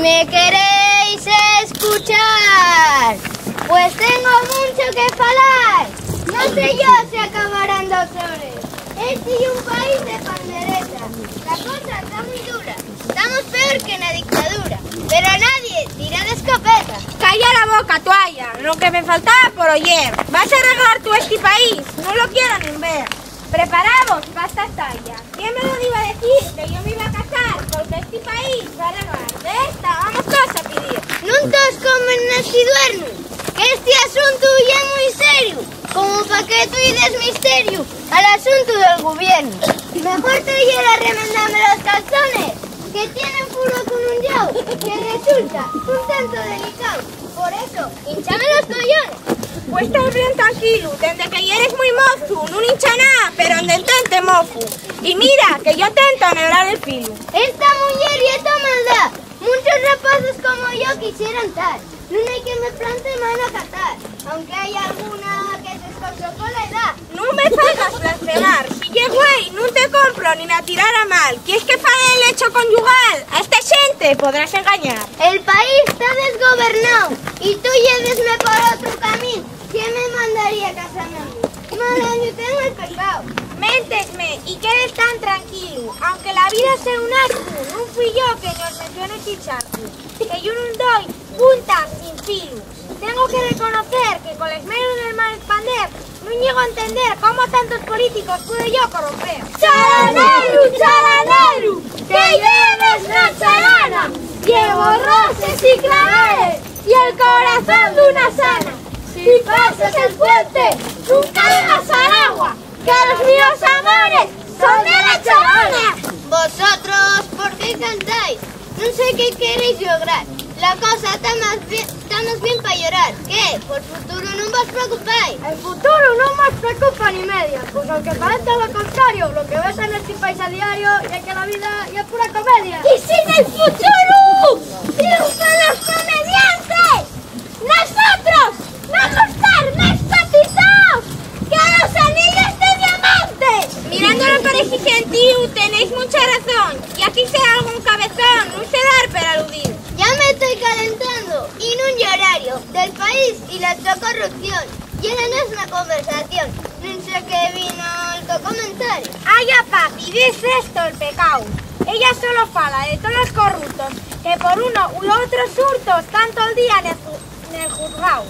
me queréis escuchar, pues tengo mucho que falar. No sé yo si acabarán 2 horas. Este y un país de pandereta. La cosa está muy dura. Estamos peor que en la dictadura. Pero nadie tira de escopeta. Calla la boca, toalla. Lo que me faltaba por oír. ¿Vas a arreglar tú este país? No lo quiero ni ver. Preparaos para esta talla. ¿Quién me lo iba a decir que yo me iba a casar? Porque este país va a arreglar. De esta vamos todos a pedir. Nunca os comen si duermen. Que este asunto ya es muy serio. Como pa' que tú des misterio al asunto del gobierno. Mejor te diera remendarme los calzones, que tienen furo con un yao, que resulta un tanto delicado. Por eso, hinchame los collones. Pues estás bien tranquilo, desde que ya eres muy mozo, no hincha nada, pero en detente mofu. Y mira, que yo tento nebrar el filo. Esta mujer y esta maldad, muchos rapazos como yo quisieran tal. No hay que me plante mano a catar, aunque hay alguna que se escondió con la edad. No me hagas blasfemar, si llego ahí no te compro ni la tirara mal. ¿Quieres que pague el hecho conyugal? A esta gente podrás engañar. El país está desgobernado y tú llevesme por otro camino. ¿Quién me mandaría a casarme a mí? Mal año tengo el pecado. Méntesme y quedes tan tranquilo. Aunque la vida sea un asco, no fui yo que nos metió en este charco. Que yo no doy puntas sin filo. Tengo que reconocer que con el esmero del mal expander no llego a entender cómo tantos políticos pude yo corromper. ¡Charaneru, charaneru! ¡Que lleves la charana! Llevo roses y claveles y el corazón de una sana. Si pasas el puente, nunca dejas al agua, que los míos amores son de la charana. Vosotros, ¿por qué cantáis? No sé qué queréis lograr. La cosa está más bien para llorar. ¿Qué? Por futuro no os preocupáis. El futuro no nos preocupa ni media, pues aunque parezca lo contrario, lo que ves en este país a diario es que la vida ya es pura comedia. ¡Y sin el futuro triunfan los comediantes! ¡Nosotros vamos a estar más cotizados que los anillos de diamantes! Mirándolo parece gentil, tenéis mucha razón. Y aquí sea algún cabezón, no sé dar para aludir. Ya me estoy calentando y en un horario del país y la corrupción. Y no es una conversación, no sé qué vino el comentario. Ay, papi, dice esto el pecado. Ella solo fala de todos los corruptos que por uno u otros hurtos están todo el día en el juzgado.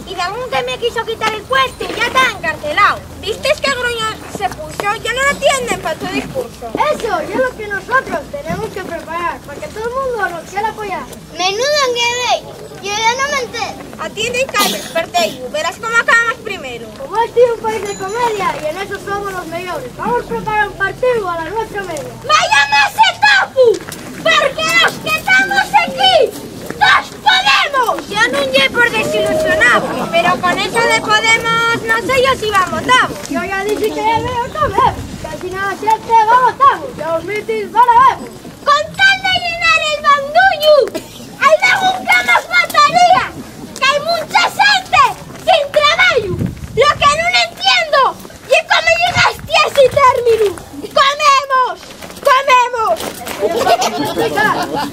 Y de algún que me quiso quitar el puesto ya está encarcelado. ¿Visteis que gruñón se puso? Ya no lo atienden para tu discurso. Eso es lo que nosotros tenemos que preparar, para que todo el mundo nos quiera apoyar. Menudo que veis, yo ya no me entero. Atiende y calla, Pertello, verás cómo acabamos primero. Como este es un país de comedia y en eso somos los mejores, vamos a preparar un partido a la nuestra media. ¡Vayamos ese tofu! ¡Porque los que estamos aquí ¡nos podemos! Yo no llevo por desilusionado, pero con eso de Podemos no sé yo si vamos, vamos. Yo ya dije que veo no vemos, que al final siempre vamos, ya os metis, vale, vemos. ¡Con tal de llenar el bandullo! ¡Hay nunca más batería! ¡Que hay mucha gente sin trabajo! ¡Lo que no entiendo! ¿Y cómo llegaste a ese término? ¡Comemos! ¡Comemos!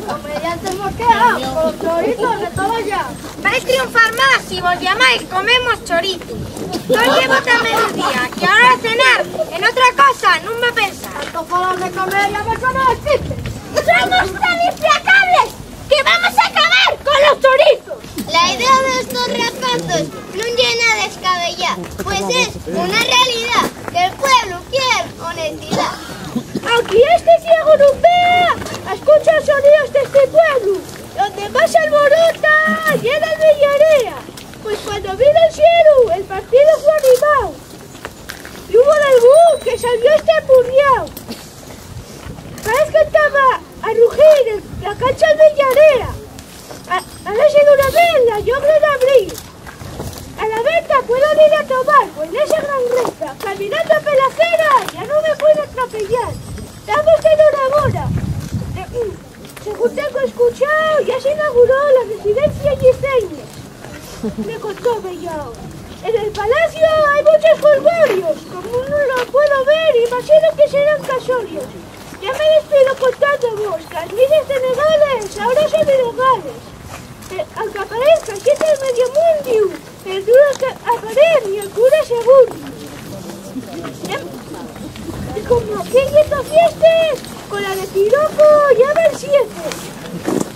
Comediantes hemos quedado, con los chorizos de todo ya. Vais a triunfar más si vos llamáis comemos chorizo. Yo llevo hasta mediodía y ahora a cenar. En otra cosa no me pensar. Estos foros de comedia me suenan al chiste. ¡Somos tan implacables que vamos a acabar con los chorizos! La idea de estos rapazos no llena de descabellada, pues es una realidad que el pueblo quiere honestidad. Aquí este ciego no vea, escucha sonidos de este pueblo, donde más alborota llena de villanera, pues cuando vino el cielo el partido fue animado, y hubo algún que salió este puñado. Parece que estaba a rugir en la cancha de villanera, a ver si de una vez la lluvia de abril. A la venta puedo ir a tomar, pues en esa gran ruta, caminando por la acera, ya no me puedo atropellar. Estamos enhorabuena. Según tengo escuchado, ya se inauguró la residencia Yseña. Me contó Bellao. En el palacio hay muchos jolgorios. Como no lo puedo ver, imagino que serán casorios. Ya me despido contándoos. Las minas de legales ahora son ilegales. Aunque aparezca siete del medio mundo, el duro aparer y el cura seguro. Y como aquí yendo fiestas, con la de Piroco ya ven 7.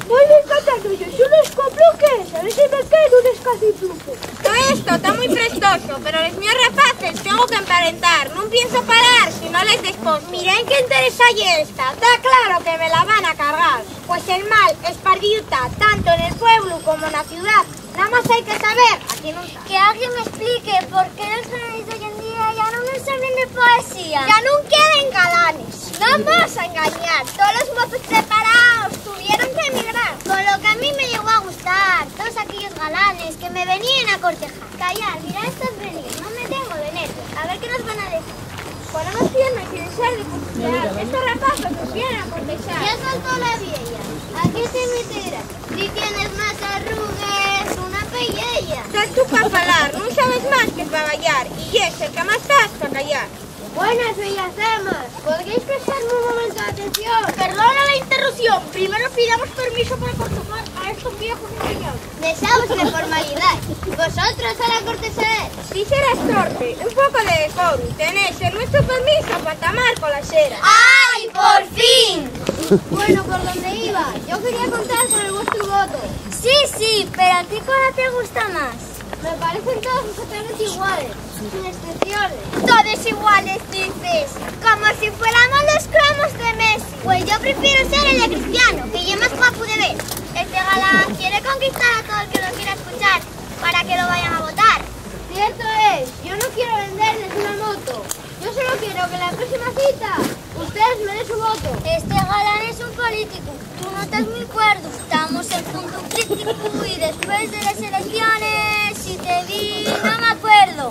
Voy descartando yo unos compluques, a ver si me quedo un escacipluque. Todo esto está muy prestoso, pero los míos rapaces tengo que emparentar. No pienso parar si no les despojo. Miren qué interesante esta. Está claro que me la van a cargar. Pues el mal esparciuta tanto en el pueblo como en la ciudad. Nada más hay que saber a quién usar. Que alguien me explique por qué los galanes de hoy en día ya no nos saben de poesía. Ya no quieren galanes. Vamos a engañar. Todos los mozos preparados tuvieron que emigrar. Con lo que a mí me llegó a gustar. Todos aquellos galanes que me venían a cortejar. Callar, mira estos venir. No me tengo de nervios. A ver qué nos van a decir. Ponemos firmes sin ser de cortejar. Estos rapazos nos vienen a cortejar. Ya saltó la vieja. ¿A qué te meterás? Si tienes más arrugues, una pellella. Estás tú para falar, no sabes más que para gallar. Y es el que más estás para callar. Buenas, bellas damas. ¿Podríais prestarme un momento de atención? Perdona la interrupción. Primero pidamos permiso para cortejar a estos viejos engañados. Deseamos de formalidad. Vosotros a la cortesía. Si serás torpe, un poco de decoro. Tenéis el nuestro permiso para tamar con la cera. ¡Ay, por fin! Bueno, ¿por dónde iba? Yo quería contar sobre vuestro voto. Sí, pero ¿a ti cuál te gusta más? Me parecen todos exactamente iguales, sin excepciones. Todos iguales, dices, como si fuéramos los cromos de Messi. Pues yo prefiero ser el de Cristiano, que ya más guapo de ver. Este galán quiere conquistar a todo el que lo quiera escuchar para que lo vayan a votar. Cierto es, yo no quiero venderles una moto. Yo solo quiero que en la próxima cita ustedes me den su voto. Este galán es un político. Tú no estás muy cuerdo. Estamos en punto crítico y después de las elecciones, si te vi, no me acuerdo.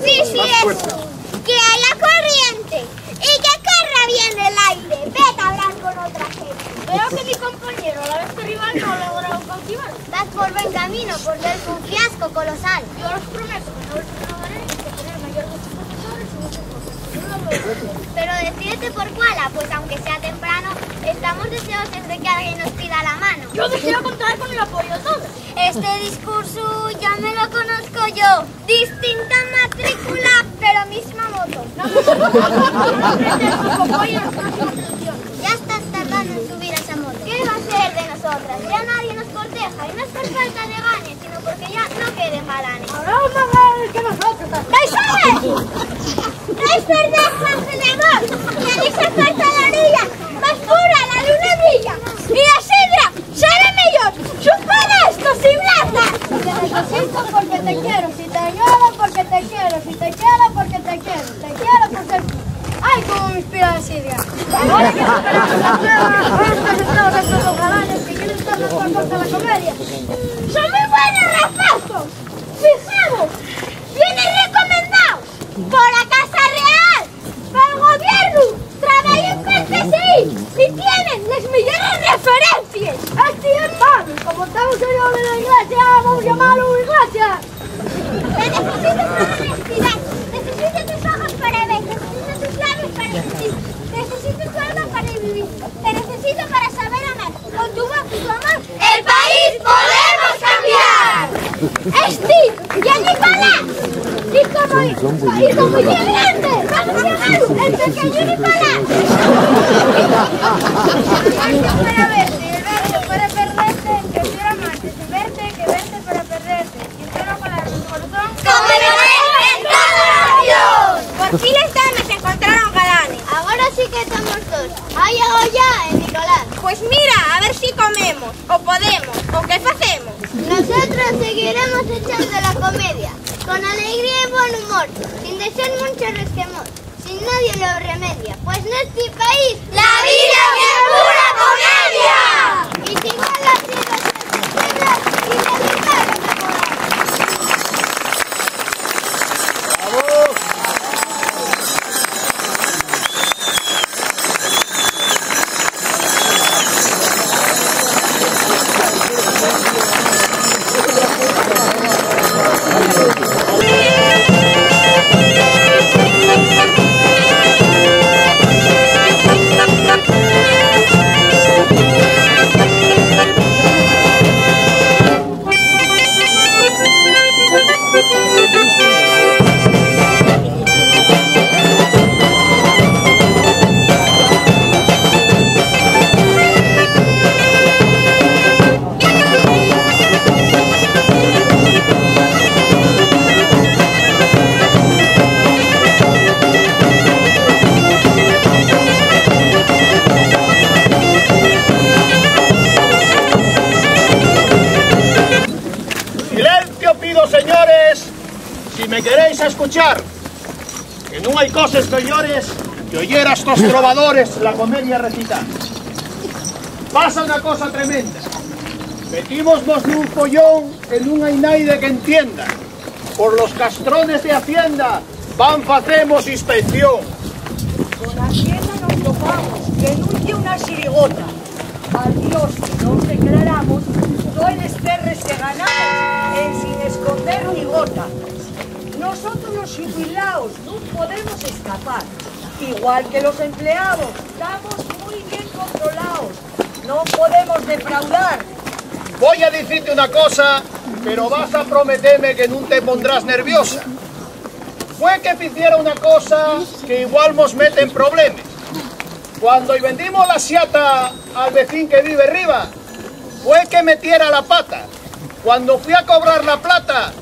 Sí, eso. Que hay la corriente y que corra bien el aire. Vete a hablar con otra gente. Veo que mi compañero, a la vez que rival, no logró cautivar. Vas por buen camino, por ver un fiasco colosal. Yo os prometo que no os renovaré y que tener mayor de sus profesores y muchas cosas. Pero decídete por cuál, pues aunque sea temprano, estamos deseosos de que alguien nos pida la mano. Yo deseo contar con el apoyo de todos. Este discurso ya me lo conozco yo. Distinta matrícula, pero misma moto. Ya estás tardando en subir a esa moto. ¿Qué va a ser de nosotras? Ya nadie nos corteja y no es por falta de ganes, sino porque ya no queden galanes. Habrá más galanes que nosotros. ¡Es verdad, Ángel de amor! ¡Que esa falta de orilla! ¡Más pura, la luna brilla! ¡Y la sidra sabe mejor! ¡Chupa esto sin blaza! Te necesito porque te quiero. Si te lloro porque te quiero. Si te quiero porque te quiero. Te quiero porque... ¡Ay, cómo me inspira la sidra! Ahora que superamos la prueba, ahora están entrados estos dos galanes que quieren estar más por costa de la comedia. ¡Son muy buenos rapazos! ¡Fijaos! ¡Vienen recomendados por la Casa Real, por el gobierno! ¡Trabajan cortesí! ¡Y tienen las mejores referencias! ¡Así es, padre! Como estamos en la iglesia, vamos a llamarlo iglesia. ¡Te necesito para honestidad! ¡Necesito tus ojos para ver! ¡Necesito tus labios para sentir! ¡Necesito tu alma para vivir! ¡Te necesito para saber amar! ¡Con tu voz y tu amor! ¡El país podemos cambiar! ¡Steve! ¡Y a Nicolás! ¡Y como ya grande! ¡Vamos a llamarlo! ¡El pequeño Nicolás! Para verte, el verte para perderte, que quiero amarte, que verte para perderte. Y quiero colar mi corazón. ¡Como lo ves en toda Dios! Por fin las damas encontraron galanes. Ahora sí que estamos dos. ¡Ay, hago ya, Nicolás! Pues mira, a ver si comemos, o podemos, o qué hacemos. Nosotros seguiremos echando la comedia, con alegría y buen humor, sin desear mucho resquemor, sin nadie lo remedia, pues no es mi país. ¡La vida es pura comedia! Y si igual las chicas y la libertad que me podamos. a escuchar, que no hay cosas peores que oyer a estos trovadores la comedia recitar. Pasa una cosa tremenda. Metimosnos de un follón en un ainaide que entienda. Por los castrones de Hacienda van facemos inspección. Con Hacienda nos topamos, que nunca una chirigota. Adiós, que nos declaramos, todos los terres que ganamos, sin esconder ni gota. Nosotros los jubilados no podemos escapar. Igual que los empleados, estamos muy bien controlados. No podemos defraudar. Voy a decirte una cosa, pero vas a prometerme que no te pondrás nerviosa. Fue que hiciera una cosa que igual nos mete en problemas. Cuando vendimos la siata al vecino que vive arriba, fue que metiera la pata. Cuando fui a cobrar la plata,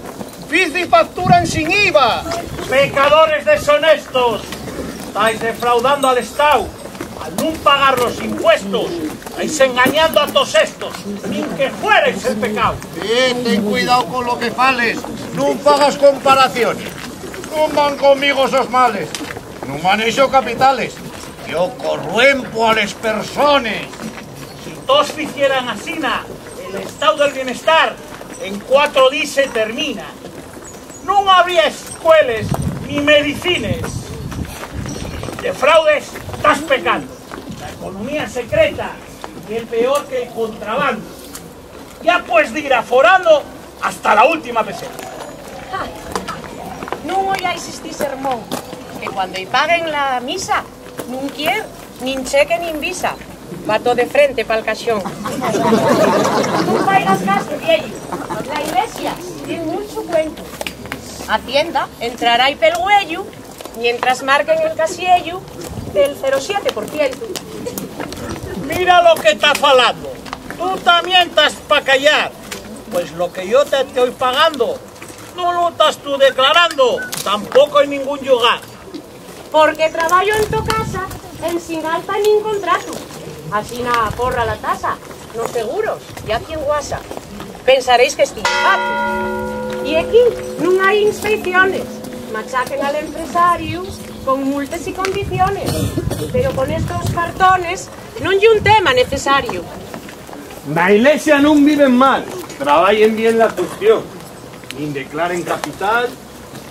fiz facturan sin IVA. Pecadores deshonestos, estáis defraudando al Estado. Al no pagar los impuestos, estáis engañando a todos estos, sin que fuerais el pecado. Ten cuidado con lo que fales, no pagas comparaciones. No van conmigo esos males, no manejo capitales. Yo corrompo a las personas. Si todos hicieran asina, el estado del bienestar en 4 días se termina. No habría escuelas ni medicines. De fraudes estás pecando. La economía secreta y es peor que el contrabando. Ya puedes ir aforando hasta la última peseta. No oigáis este sermón, que cuando y paguen la misa, no quieren ni cheque ni visa. Va todo de frente para el cachón. No caigas caso, viejo. La iglesia tiene mucho cuento. Hacienda entrará y pel huello mientras marquen el casiello del 0,7%. Mira lo que está falando. Tú también estás para callar. Pues lo que yo te estoy pagando, no lo estás tú declarando. Tampoco hay ningún lugar. Porque trabajo en tu casa en sin alta ni en contrato. Así nada, porra la tasa. Los seguros, y aquí en WhatsApp. Pensaréis que estoy fácil. Y aquí no hay inspecciones. Machaquen al empresario con multas y condiciones. Pero con estos cartones no hay un tema necesario. Na iglesia no viven mal, trabajen bien la cuestión. Ni declaren capital,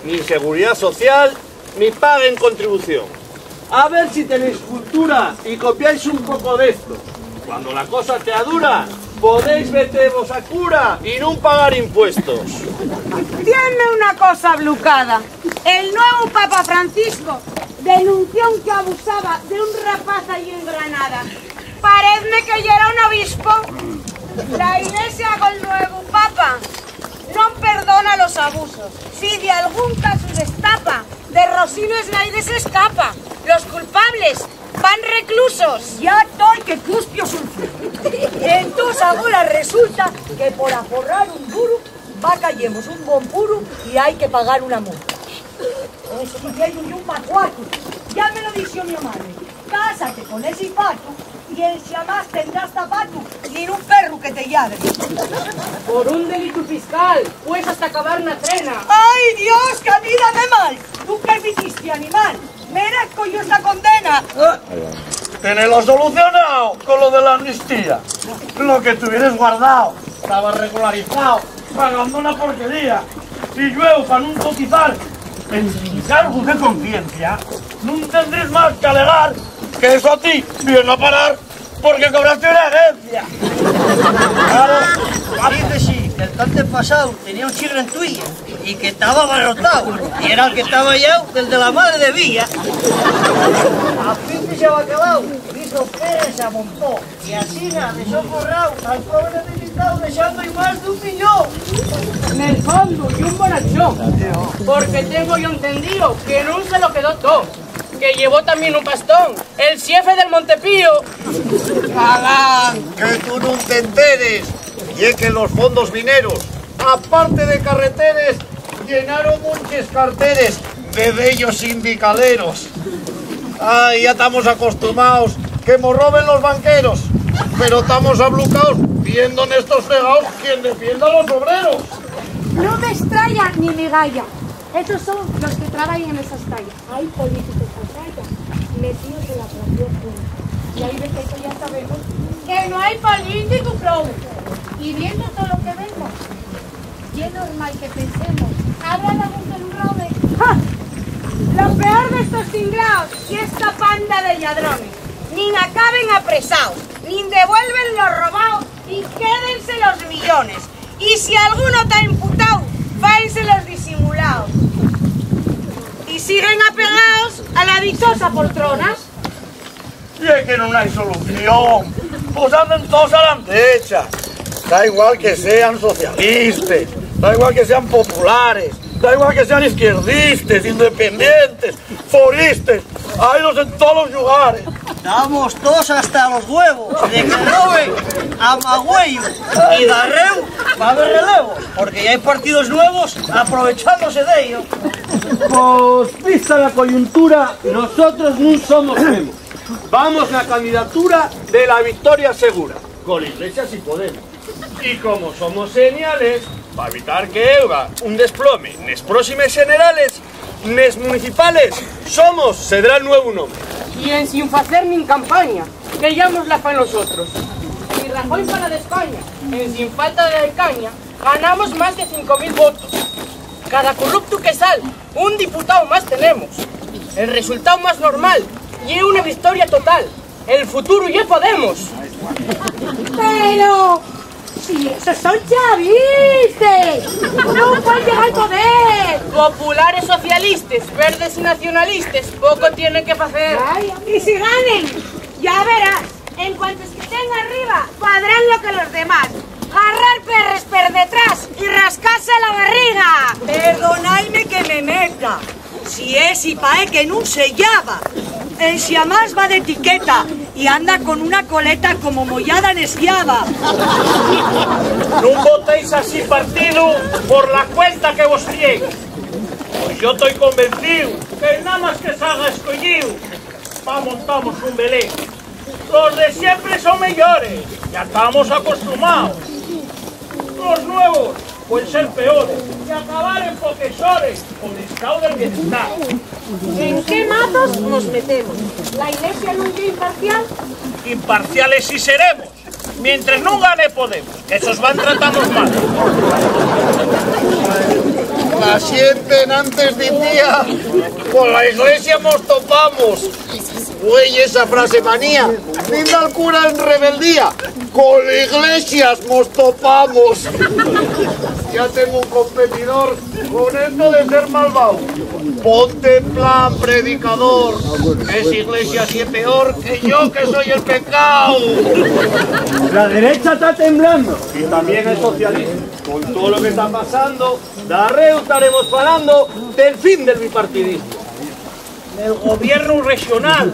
ni seguridad social, ni paguen contribución. A ver si tenéis cultura y copiáis un poco de esto. Cuando la cosa te adura, podéis meteros a cura y no pagar impuestos. Tiene una cosa blucada. El nuevo Papa Francisco denunció que abusaba de un rapaz allí en Granada. Parece que ya era un obispo. La iglesia con el nuevo Papa no perdona los abusos. Si de algún caso destapa, de Rosines nadie se escapa. Los culpables van reclusos. Ya estoy que cuspio sulfur. Entonces ahora resulta que por aforrar un duro, va callemos un bon puro y hay que pagar una multa. Eso sí hay un patuato. Ya me lo dijo mi madre. Cásate con ese pato y el jamás tendrás zapato y un perro que te ladre. Por un delito fiscal, pues hasta acabar una trena. ¡Ay, Dios, que vida de mal! ¿Tú qué hiciste, animal? Merezco yo esta condena. Tenelo solucionado con lo de la amnistía. Lo que tuvieras guardado estaba regularizado, pagando una porquería. Y luego, para no cotizar en cargos de conciencia, no tendréis más que alegar que eso a ti viene a parar porque cobraste una herencia. Claro, parece sí, que el cante pasado tenía un chigre en tuya y que estaba abarrotado. Y era el que estaba allá, el de la madre de Villa. A fin de se va acabado, hizo Pérez se amontó. Y así nada, dejó forrado al pobre necesitado dejando y más de 1 millón. En el fondo, y un bonachón. Porque tengo yo entendido que no se lo quedó todo. Que llevó también un pastón, el jefe del Montepío. Galán, que tú no te enteres. Y es que los fondos mineros, aparte de carreteres, llenaron muchos carteles de bellos sindicaleros. Ay, ya estamos acostumbrados que nos roben los banqueros, pero estamos ablucados viendo en estos fregados quien defienda a los obreros. No me extraña ni me galla. Estos son los que trabajan en esas tallas. Hay políticos tallas metidos en la propia junta. Y hay veces que ya sabemos que no hay políticos, Flores. Y viendo todo lo que vemos, y es normal que pensemos, ¿habrá algún que lo robe? ¡Ja! Lo peor de estos tingraos y esta panda de ladrones, ni acaben apresados, ni devuelven lo robado, y quédense los millones. Y si alguno está imputado, váyanse los disimulados. Y siguen apegados a la dichosa poltrona. Y es que no hay solución. Pues andan todos a la derecha. Da igual que sean socialistas, da igual que sean populares, da igual que sean izquierdistas, independientes, foristas. Hay los en todos los lugares. Estamos todos hasta los huevos de que roben a Magüello y Darreu va a haber relevo, porque ya hay partidos nuevos aprovechándose de ello. Pues vista la coyuntura, nosotros no somos demos. Vamos la candidatura de la victoria segura, con Iglesias y Podemos. Y como somos señales, para evitar que hubiera un desplome en las próximas generales, en las municipales, somos, será el nuevo nombre. Y en sin hacer ni campaña, que llamamos la fa nosotros. Y Rajoy para de España, en sin falta de caña, ganamos más de 5.000 votos. Cada corrupto que sale, un diputado más tenemos. El resultado más normal, y es una victoria total. El futuro ya Podemos. Pero, si esos son chavistas, no pueden llegar al poder. Populares socialistas, verdes y nacionalistas, poco tienen que hacer. Y si ganen, ya verás, en cuanto estén arriba, podrán lo que los demás. Agarrar perres per detrás y rascarse la barriga. Perdonadme que me meta. Si es y pae que no se llama. En si a más va de etiqueta y anda con una coleta como mollada en esquiava. No votéis así partido por la cuenta que vos llegue. Pues yo estoy convencido que nada más que se haga escollido, montamos un Belén. Los de siempre son mejores, ya estamos acostumbrados. Los nuevos pueden ser peores y acabar en poquesores con el estado del bienestar. ¿En qué matos nos metemos? ¿La Iglesia no es imparcial? Imparciales sí seremos, mientras no gane Podemos, que esos van tratando mal. La sienten antes decía, con la Iglesia nos topamos. Güey, esa frase manía, linda al cura en rebeldía, con la Iglesia nos topamos. Ya tengo un competidor con esto de ser malvado. Ponte en plan, predicador. Esa Iglesia sí es peor que yo, que soy el pecado. La derecha está temblando y también el socialismo. Con todo lo que está pasando, Darreu estaremos hablando del fin del bipartidismo. En el gobierno regional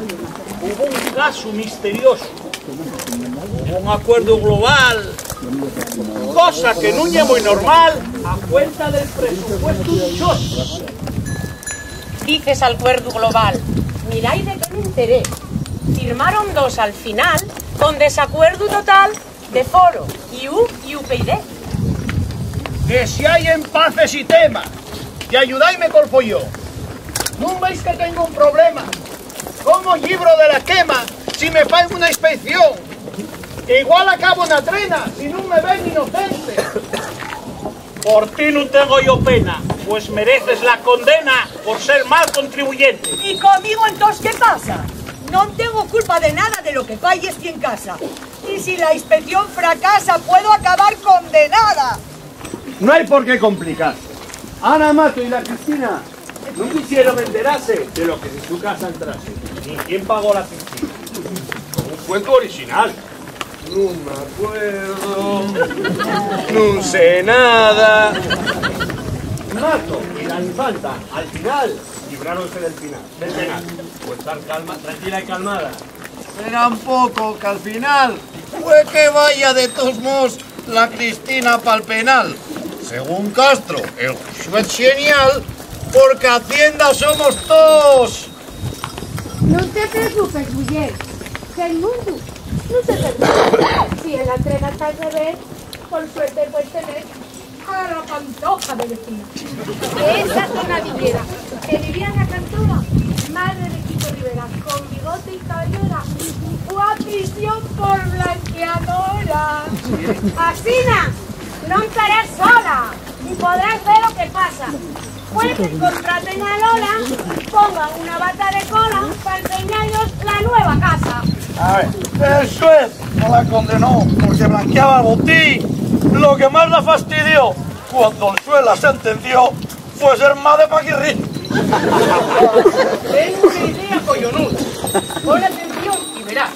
hubo un caso misterioso, hubo un acuerdo global, cosa que no es muy normal a cuenta del presupuesto dichoso. Dices al acuerdo global, miráis de qué me enteré. Firmaron dos al final, con desacuerdo total de Foro, IU y UPyD. Que si hay empaces y temas, y ayudáisme con pollo. ¿No veis que tengo un problema? ¿Cómo libro de la quema si me pagan una inspección? Igual acabo una trena si no me ven inocente. Por ti no tengo yo pena, pues mereces la condena por ser mal contribuyente. ¿Y conmigo entonces qué pasa? No tengo culpa de nada de lo que falle estoy en casa. Y si la inspección fracasa, puedo acabar condenada. No hay por qué complicarse. Ana Mato y la Cristina no quisieron enterarse de lo que en su casa entrase, ni quién pagó la piscina. Un cuento original. No me acuerdo, no sé nada. Mato y la infanta, al final, libráronse del penal. Pues estar tranquila y calmada. Será un poco que al final fue que vaya de todos modos la Cristina pa'l penal. Según Castro, el juez genial, porque Hacienda somos todos. No te preocupes, mujer, que el mundo no se preocupa. Si en la entrega está al revés, por suerte puedes tener a la Pantoja de vecina. Esa tonadillera que vivía en la cantora, madre de Kiko Rivera, con bigote y cabellera, fue a prisión por blanqueadora. Asina, no estarás sola y podrás ver lo que pasa. Pues que contraten a Lola, pongan una bata de cola para enseñarnos la nueva casa. A ver, el juez no la condenó porque blanqueaba el botín. Lo que más la fastidió cuando el juez la sentenció fue ser más de Paquirrín. Tengo una idea collonuda. Pon atención y verás.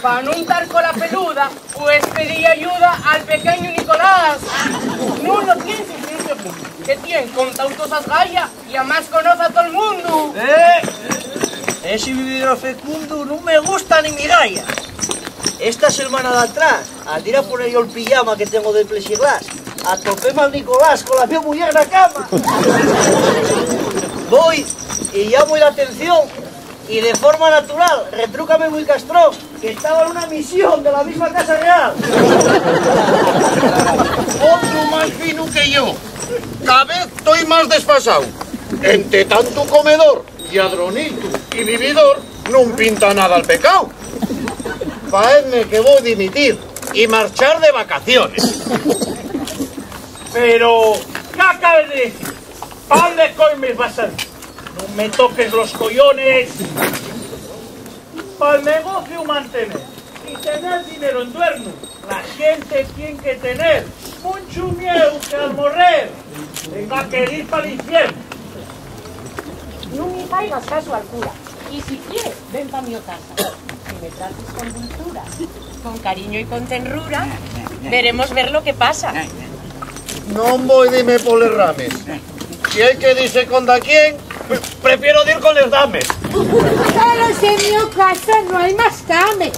Para no untar con la peluda, pues pedí ayuda al pequeño Nicolás. No lo pienses en ese punto, que tiene con tantos gallas y además conoce a todo el mundo. Ese vividero fecundo no me gusta ni mi galla. Esta semana de atrás, al ir a poner yo el pijama que tengo de plexiglas, atopéme al Nicolás con la mi mujer en la cama. Voy y llamo la atención y de forma natural, retrúcame muy castrón, que estaba en una misión de la misma Casa Real. Otro más fino que yo. Cada vez estoy más desfasado. Entre tanto comedor, lladronito y vividor, no pinta nada al pecado. Paedme que voy a dimitir y marchar de vacaciones. Pero, ¿qué acabas de decir? ¿Pa' dónde coimes vas a ir? No me toques los collones. Para el negocio mantener y tener dinero en duerno, la gente tiene que tener mucho miedo que al morrer tenga que ir para el infierno. No me hagas caso al cura. Y si quieres, ven pa' mi casa. Si me trates con dulzura, con cariño y con tenrura, veremos ver lo que pasa. No voy a irme por los rames. Si hay que irse con da quién, prefiero ir con los dames. Pero si en mi casa no hay más cames.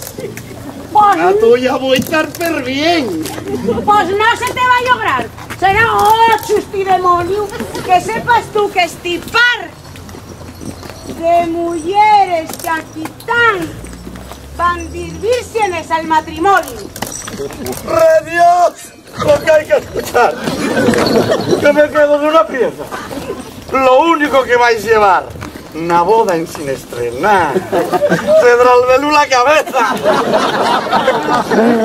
La tuya voy a estar per bien. Pues no se te va a lograr. Será chusti demonio. Que sepas tú que estipar de mujeres que aquí están van vírgenes al matrimonio. ¡Re Dios! Lo que hay que escuchar. Que me quedo de una pieza. Lo único que vais a llevar, una boda en sin estrenar. Tendrá el velú la cabeza.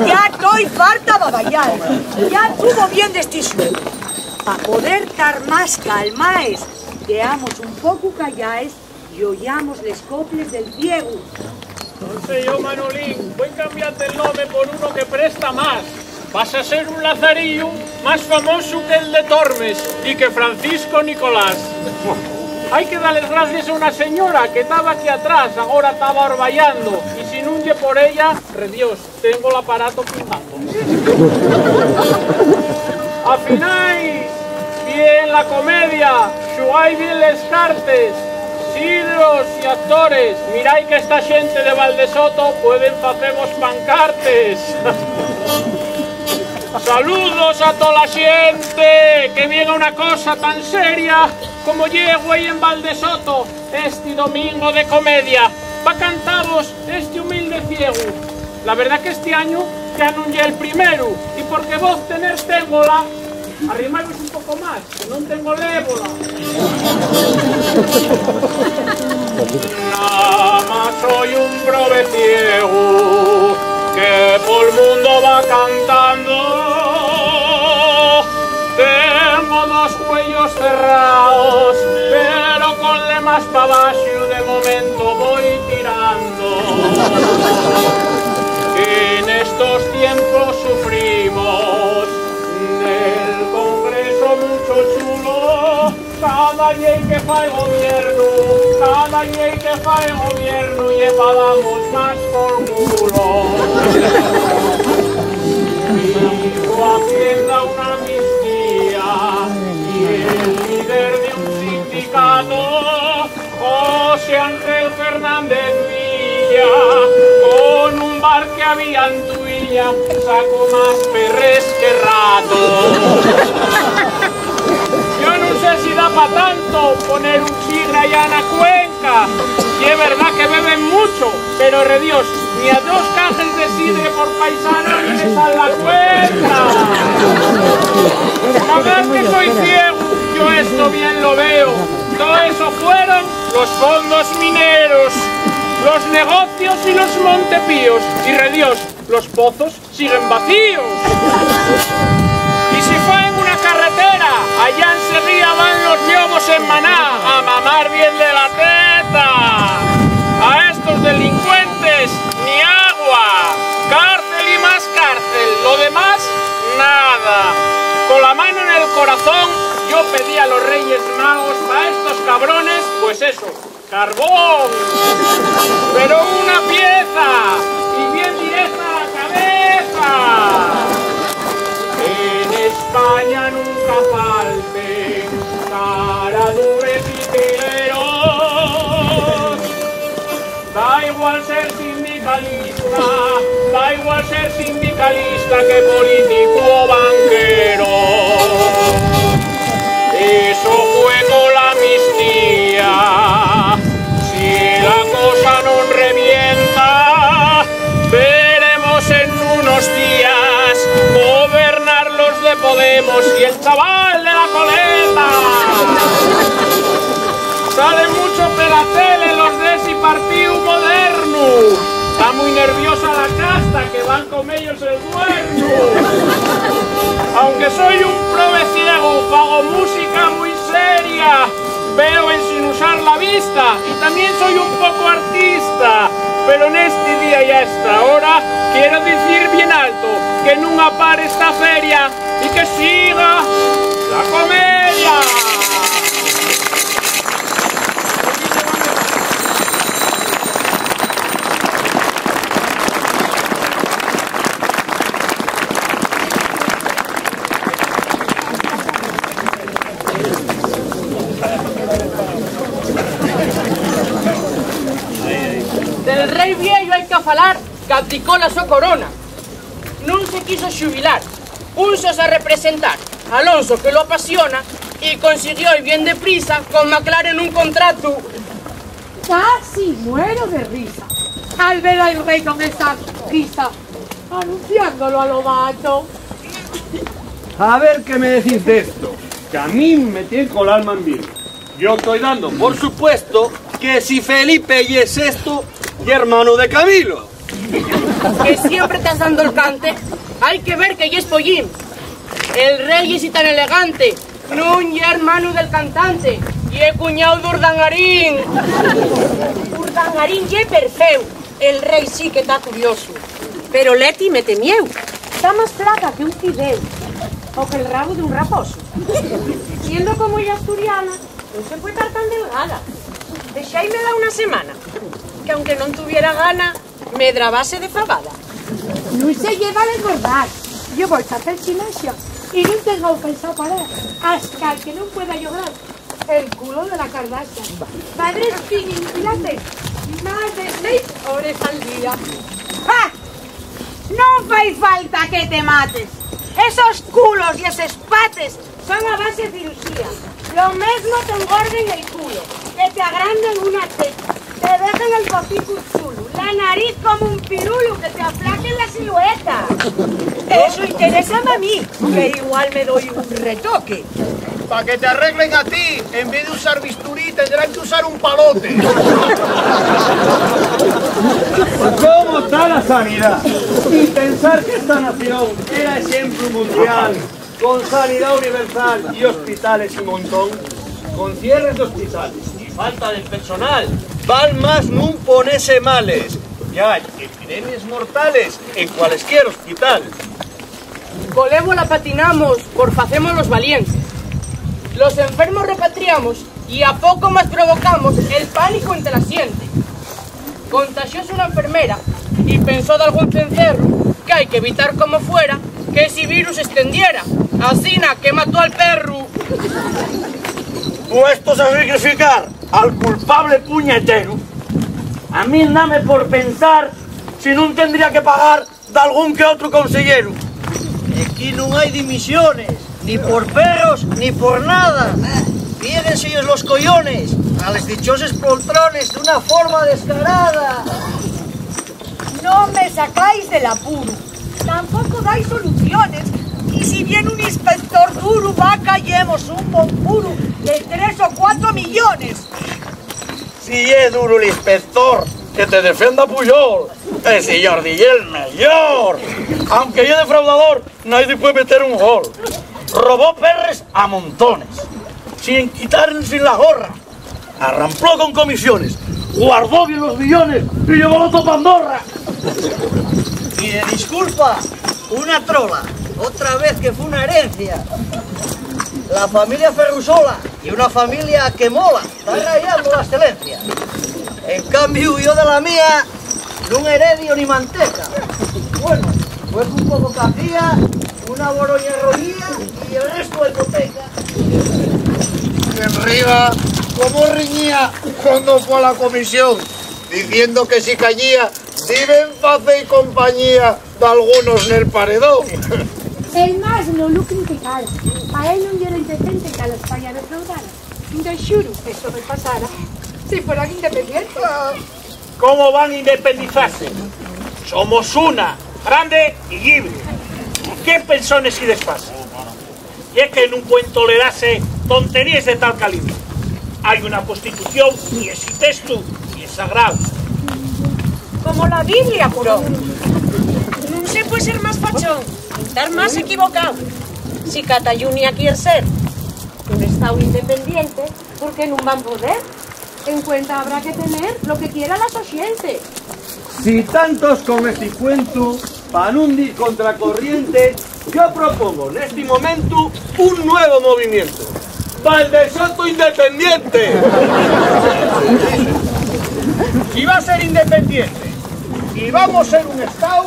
Ya estoy farta de baballar. Ya estuvo bien de este suelo. Para poder estar más calmaes, quedamos un poco callaes y ollamos les coples del ciego. No sé yo, Manolín, voy a cambiarte el nombre por uno que presta más. Vas a ser un lazarillo más famoso que el de Tormes y que Francisco Nicolás. Hay que darles gracias a una señora que estaba aquí atrás, ahora estaba orballando. Y si no hunde por ella, re Dios, tengo el aparato pintando. Afináis bien la comedia, xuáis bien les cartes, sidros y actores. Miráis que esta gente de Valdesoto pueden facemos pancartes. Saludos a toda la gente, que viene una cosa tan seria como llego ahí en Valdesoto este domingo de comedia, pa' cantaros este humilde ciego. La verdad que este año ya no es el primero, y porque vos tener témola, arrimaros un poco más, que no tengo lébola. Nada más soy un prove ciego que por el mundo va cantando. Tengo dos cuellos cerrados, pero con lemas para abajo de momento voy tirando. En estos tiempos sufrimos del Congreso mucho chulo. Cada ley que fa el gobierno, cada ley que fa el gobierno, llevábamos más por culo. Dijo Hacienda una amnistía y el líder de un sindicato, José Ángel Fernández Villa, con un bar que había en Tuilla, sacó más perres que rato. Yo no sé si da para tanto poner un chigre allá en la cuenca, y es verdad que beben mucho. mucho, pero re Dios, ni a 2 cajas de sidre por paisano ni me sale la cuenta. No veas que soy ciego, yo esto bien lo veo. Todo eso fueron los fondos mineros, los negocios y los montepíos. Y re Dios, los pozos siguen vacíos. Y si fue en una carretera, allá en Sevilla van los ñomos en maná a mamar bien de la teta. A estos delincuentes ni agua, cárcel y más cárcel, lo demás nada. Con la mano en el corazón yo pedí a los Reyes Magos para estos cabrones, pues eso, carbón, pero una pieza y bien directa a la cabeza. En España nunca falten caraduras y tileros. Da igual ser sindicalista, da igual ser sindicalista que político o banquero. Eso fue con la amnistía. Si la cosa no revienta, veremos en unos días gobernar los de Podemos y el chaval de la coleta. Sale mucho pelacel los de ese partido moderno. Está muy nerviosa la casta que van con ellos el cuerno. Aunque soy un prove ciego, hago música muy seria, veo en sin usar la vista y también soy un poco artista. Pero en este día y a esta hora quiero decir bien alto que nunca pare esta feria y que siga la comedia. Del rey viejo hay que falar que abdicó la su corona. No se quiso jubilar, púsose a representar a Alonso, que lo apasiona, y consiguió y bien deprisa con McLaren un contrato. Casi muero de risa al ver al rey con esa risa, anunciándolo a lo macho. A ver qué me decís de esto, que a mí me tiene con el alma en vilo. Yo estoy dando por supuesto que si Felipe y es esto, y hermano de Camilo. Que siempre estás dando el cante, hay que ver que ya es pollín. El rey es tan elegante, no y hermano del cantante, y he cuñado de Urdangarín. Urdangarín ye perfeu, el rey sí que está curioso. Pero Leti me temieu, está más flaca que un fideu, o que el rabo de un raposo. Siendo como ella asturiana, no se puede estar tan delgada. Deixáimela una semana, que aunque no tuviera gana, me drabase de fabada. No se lleva a engordar. Yo voy a hacer gimnasia y no tengo pensado parar hasta que no pueda llorar el culo de la Kardashian. Padre spinning pilates, más de 6 horas al día. ¡Ja! No fai falta que te mates. Esos culos y esos pates son a base de cirugía. Lo mismo te engorden el culo, que te agranden una teta, te dejen el copico chulo, la nariz como un pirulo, que te aplaquen la silueta. Eso interesa a mí, que igual me doy un retoque. Para que te arreglen a ti, en vez de usar bisturí, tendrán que usar un palote. ¿Cómo está la sanidad? Y pensar que esta nación era ejemplo mundial, con sanidad universal y hospitales y montón, con cierres de hospitales y falta de personal, val más nun ponese males. Y hay epidemias mortales en cualesquier hospital. Con ébola patinamos, por facemos los valientes. Los enfermos repatriamos y a poco más provocamos el pánico entre la gente. Contagióse una enfermera y pensó de algún cencerro que hay que evitar como fuera que ese virus se extendiera. Asina que mató al perro. Puestos a sacrificar al culpable puñetero, a mí dame por pensar si no tendría que pagar de algún que otro consejero. Aquí no hay dimisiones, ni por perros, ni por nada. Fíjense los collones, a les dichoses poltrones de una forma descarada. No me sacáis del apuro, tampoco dais soluciones. Y si viene un inspector duro, va callemos un bon puro de 3 o 4 millones. Si es duro el inspector, que te defienda Puyol. Ese Jordi es el mejor. Aunque yo defraudador, nadie puede meter un gol. Robó perres a montones, sin quitarse la gorra. Arrampló con comisiones, guardó bien los billones y llevó todo para Andorra. Y de disculpa, una trola, otra vez que fue una herencia. La familia Ferrusola y una familia que mola, está rayando la excelencia. En cambio, yo de la mía, no heredio ni manteca. Bueno, pues un poco cafía, una boroña rollía y el resto de hipoteca. Y arriba, como riñía cuando fue a la comisión, diciendo que si caía, deben hacer compañía de algunos en el paredón. El más no lo criticara. A él no era indecente que a la España defraudara. De juro que eso me pasara si fueran independientes. ¿Cómo van a independizarse? Somos una, grande y libre. ¿Qué pensones y desfases? Y es que en un cuento le dase tonterías de tal calibre. Hay una constitución y ese texto y es sagrado. Como la Biblia, puro. No se puede ser más fachón, estar más equivocado. Si Cataluña quiere ser un estado independiente, ¿por qué no van a poder? En cuenta habrá que tener lo que quiera la sociedad. Si tantos con este cuento, para no hundir contracorriente, yo propongo en este momento un nuevo movimiento. ¡Valdesoto Independiente! Si va a ser independiente y vamos a ser un estado,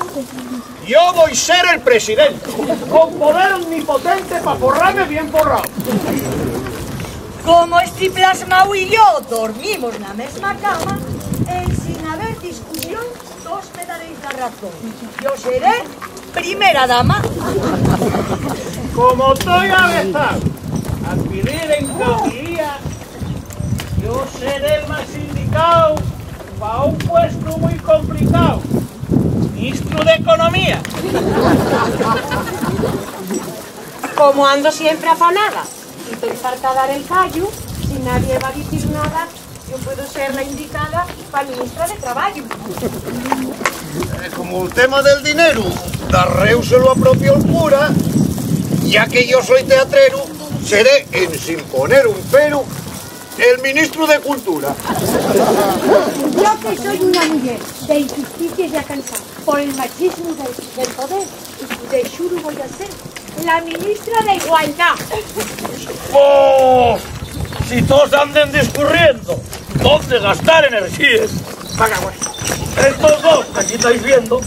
yo voy a ser el presidente, con poder omnipotente para forrarme bien forrado. Como este plasmao y yo dormimos en la misma cama, sin haber discusión, todos me daréis la razón. Yo seré primera dama. Como estoy avesado a adquirir en caudilía, yo seré el más indicado para un puesto muy complicado. Ministro de Economía. Como ando siempre afanada y pensar que a dar el callo, si nadie va a decir nada, yo puedo ser la indicada para ministra de Trabajo. Como el tema del dinero, Darreu se lo apropió el cura, ya que yo soy teatrero, seré, sin poner un pero, el ministro de Cultura. Yo que soy una mujer de injusticias ya cansada por el machismo del poder, y de juro voy a ser la ministra de Igualdad. ¡Oh! Si todos anden discurriendo, ¿dónde gastar energías? Estos dos que aquí estáis viendo,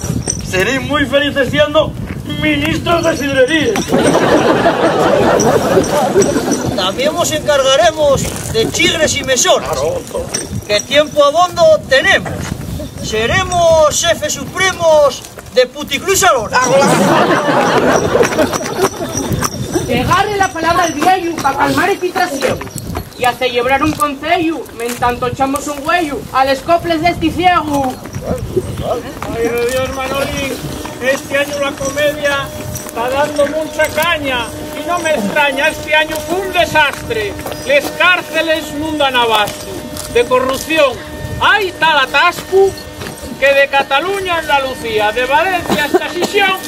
seréis muy felices siendo ministros de sidrerías. También nos encargaremos de chigres y mesones. ¿Qué tiempo abondo tenemos? Seremos jefes supremos de Puticlú y Salona. Pegarle la palabra al viejo para calmar excitación y a celebrar un concello, men tanto echamos un huello a les coples de este ciego. Ay, de Dios, Manolín, este año la comedia está dando mucha caña y no me extraña, este año fue un desastre. Les cárceles no dan abasto, de corrupción hay tal atasco que de Cataluña a Andalucía, de Valencia hasta Sisión,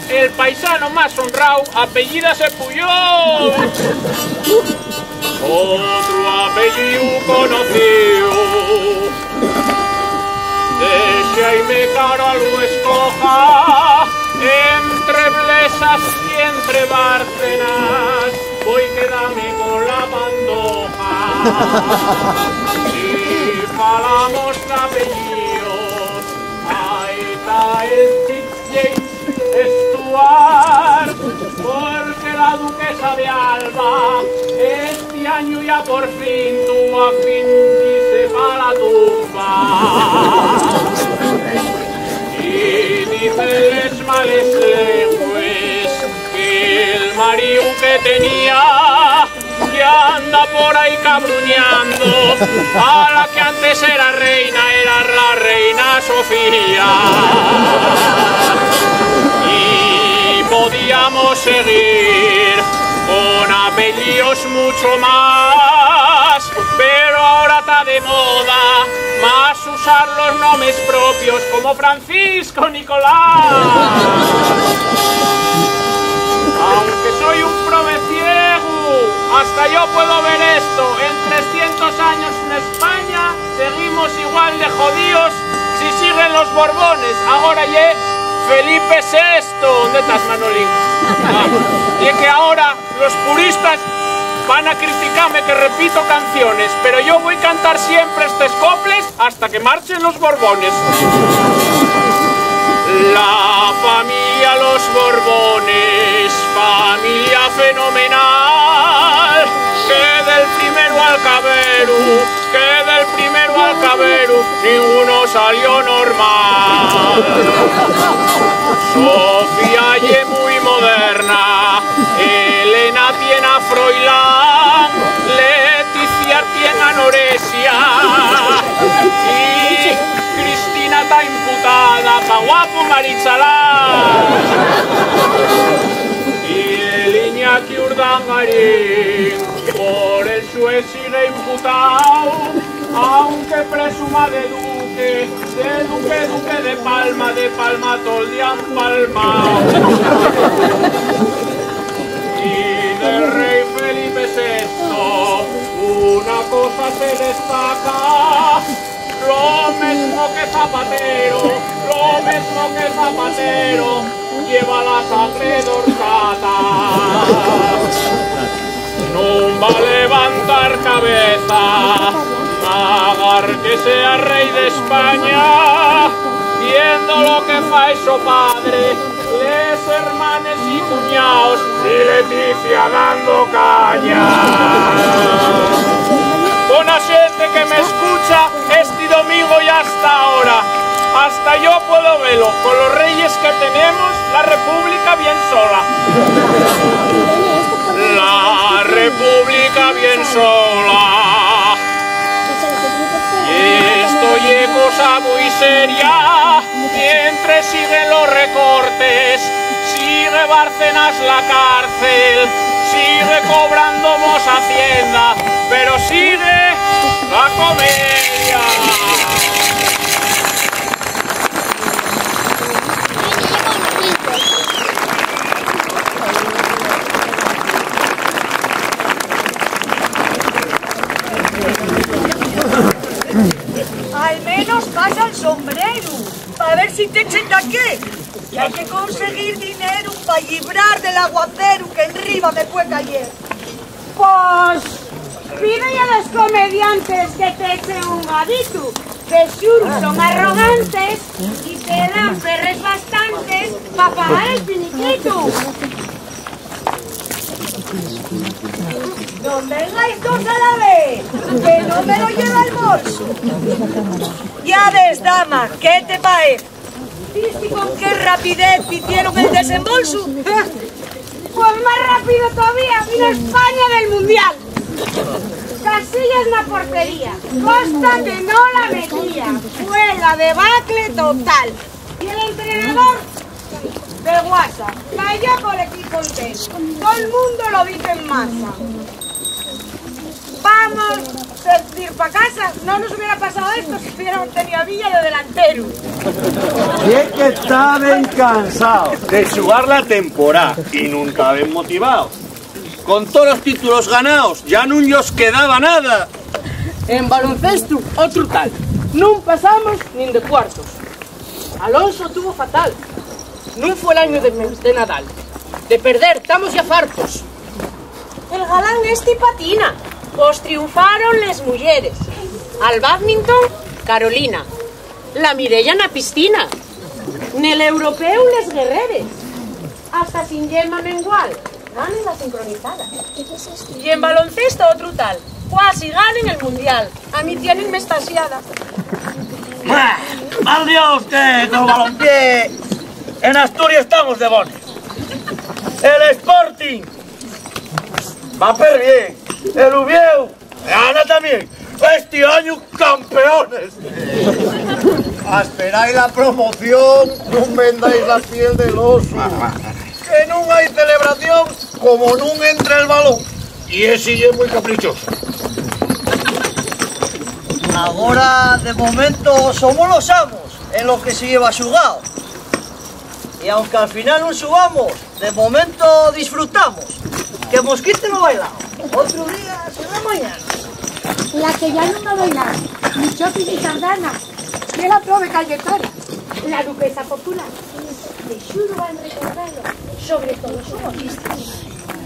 el paisano más honrado apellídase Puyol. Otro apellido conocido, de Jaime Caro lo escoja, entre Blesas y entre Bárcenas, voy quedame con la pandoja. Si falamos de apellidos, ahí está el Chick Stuart, porque la duquesa de Alba este año ya por fin tuvo a fin irse para la tumba. Y dicen males lenguas que el marido que tenía ya anda por ahí cabruñando, a la que antes era la reina Sofía. Y podíamos seguir con apellidos mucho más, pero ahora está de moda más usar los nombres propios como Francisco, Nicolás. Aunque soy un ciego, hasta yo puedo ver esto. En 300 años en España seguimos igual de jodidos si siguen los Borbones. Ahora ya Felipe VI. ¿Dónde estás, Manolín? Y es que ahora los puristas van a criticarme que repito canciones, pero yo voy a cantar siempre estos coples hasta que marchen los Borbones. La familia Los Borbones, familia fenomenal, que del primero al Caberu, ninguno salió normal. Sofía ye muy moderna, Elena tiene a Froilán, Leticia tiene anorexia y Cristina está imputada pa' guapo Marizalán. Y el Iñaki Urdangarín por el juez sigue imputado, aunque presuma de duque de Palma todo el día empalmado. Y del rey Felipe VI una cosa se destaca: lo mismo que Zapatero, lleva la sangre dorsata. No va a levantar cabeza, agar que sea rey de España, viendo lo que fa su padre, les hermanes y cuñados, y Leticia dando caña. Buena gente que me escucha este domingo y hasta ahora. Hasta yo puedo verlo. Con los reyes que tenemos, la república bien sola. La república bien sola. Y esto es cosa muy seria. Mientras siguen los recortes, sigue Bárcenas la cárcel, sigue cobrando Mos Hacienda, pero sigue la comedia. Al menos pasa el sombrero, para ver si te echen de aquí. Y hay que conseguir dinero para librar del aguacero que arriba me puede caer. Pues pide a los comediantes que te echen un gadito, que sure son arrogantes y te dan perres bastantes para pagar el finiquito. No vengáis dos a la vez, que no me lo lleva el bolso. Ya ves, dama, ¿qué te parece? ¿Viste con qué rapidez hicieron el desembolso? Pues más rápido todavía vino España del Mundial. Casillas en la portería, Costa que no la metía. Fue la debacle total. Y el entrenador de WhatsApp cayó con el equipo entero. Todo el mundo lo dice en masa. Vamos a ir para casa. No nos hubiera pasado esto si hubiéramos tenido a Villa de delantero. Y es que estaban cansados de jugar la temporada y nunca ven motivados. Con todos los títulos ganados, ya no os quedaba nada. En baloncesto, otro tal. No pasamos ni de cuartos. Alonso tuvo fatal. No fue el año de Nadal. De perder, estamos ya fartos. El galán este patina. Pues triunfaron les mujeres. Al badminton, Carolina. La Mireia na piscina. Nel europeu les guerreres. Hasta sin yema mengual. Ganen la sincronizada. Y en baloncesto otro tal. Cuasi ganen el mundial. A mí tienen estasiada. ¡Mal Dios que con el balompié! En Asturias estamos de bones. El Sporting Va per bien. El Ubieu gana también. Este año campeones. Esperáis la promoción, no vendáis la piel del oso. Que no hay celebración como no entre el balón. Y ese es muy caprichoso. Ahora, de momento, somos los amos en lo que se lleva xugao. Y aunque al final no subamos, de momento disfrutamos. Que Mosquite no bailado. Otro día será mañana. La que ya no bailaba, ni Chopi ni Sardana, que la prove Cayetana, la duquesa popular. De Xuro van recordarlo, sobre todo su modista.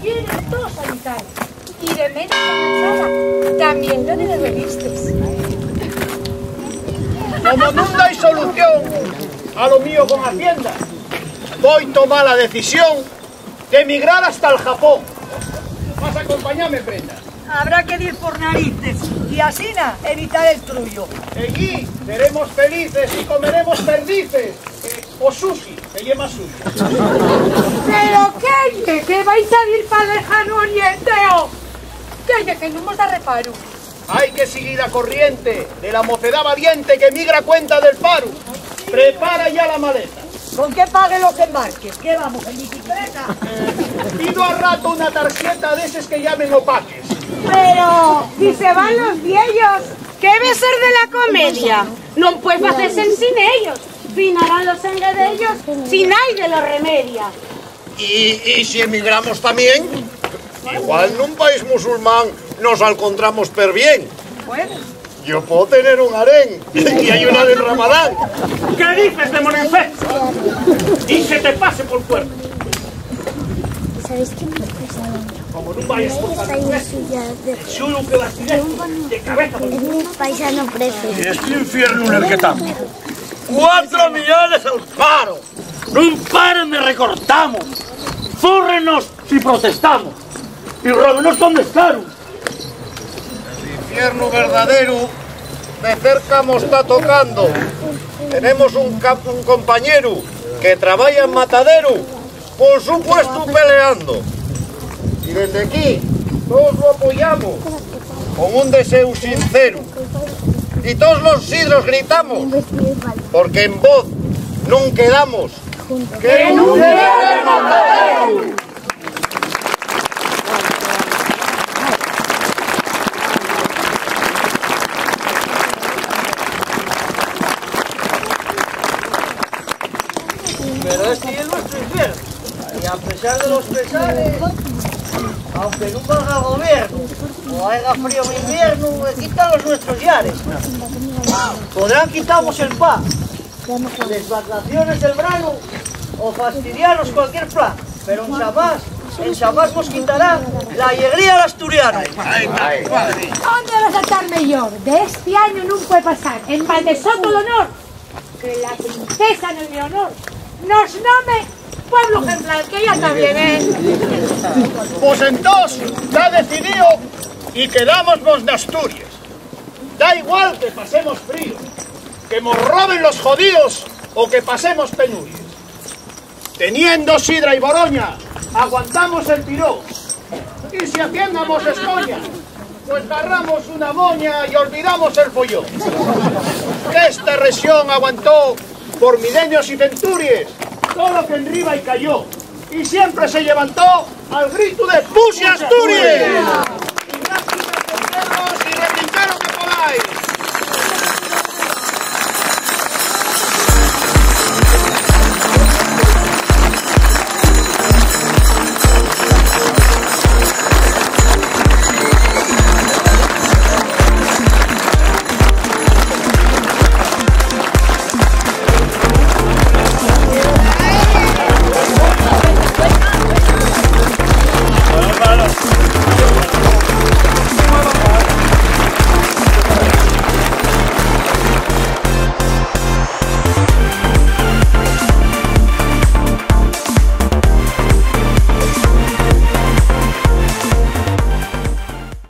Quieren todos habitar. Y de menos avanzada, también lo de los revistes. Como no hay solución a lo mío con Hacienda, voy a tomar la decisión de emigrar hasta el Japón. ¿Vas a acompañarme, Brenda? Habrá que ir por narices y así evitar el trullo. Allí seremos felices y comeremos perdices. O sushi, que lleva sushi. Pero que vais a ir para lejano oriente, que no hemos de reparo. Hay que seguir la corriente de la mocedad valiente que migra a cuenta del paro. Prepara ya la maleta. ¿Con qué paguen los embarques? ¿Qué vamos, en bicicleta? Pido a rato una tarjeta de esos que llamen opaques. Pero, si se van los viejos, ¿qué debe ser de la comedia? No puedes hacerse sin ellos. Finarán los engadellos si nadie los remedia. ¿Y si emigramos también? Igual en un país musulmán nos encontramos per bien. Yo puedo tener un harén y hay una del Ramadán. ¿Qué dices, demonio infecto? Y que te pase por cuerpo. ¿Sabéis qué me pasa? Como no vayas por el chulo que las tiré de cabeza. Es mi paisano prefe. Y este infierno en el que estamos. 4 millones al paro. No paren de recortamos. Fúrrenos si protestamos. Y róbenos donde están. Infierno verdadero, de cerca nos está tocando. Tenemos un compañero que trabaja en matadero, por supuesto peleando. Y desde aquí todos lo apoyamos con un deseo sincero. Y todos los sidros gritamos, porque en voz nunca quedamos. ¡Que nunca quede matadero! Pero este es nuestro infierno. Y a pesar de los pesares, aunque no valga gobierno o haya frío en invierno, quitan los nuestros yares. Podrán quitarnos el pan, las vacaciones del verano o fastidiarnos cualquier plan, pero en Samás nos quitarán la alegría al asturiano. ¿Dónde vas a estar mejor? De este año no puede pasar. En Valdesoto el honor, que la princesa en el Leonor nos nome pueblo ejemplar, que ya está bien, Pues entonces, está decidido y quedámonos de Asturias. Da igual que pasemos frío, que nos roben los jodidos o que pasemos penurias. Teniendo sidra y boroña, aguantamos el tirón. Y si haciéndamos escoña, pues agarramos una moña y olvidamos el follón. Esta región aguantó por milenios y centurias todo lo que enriba y cayó. Y siempre se levantó al grito de ¡Puse Asturias!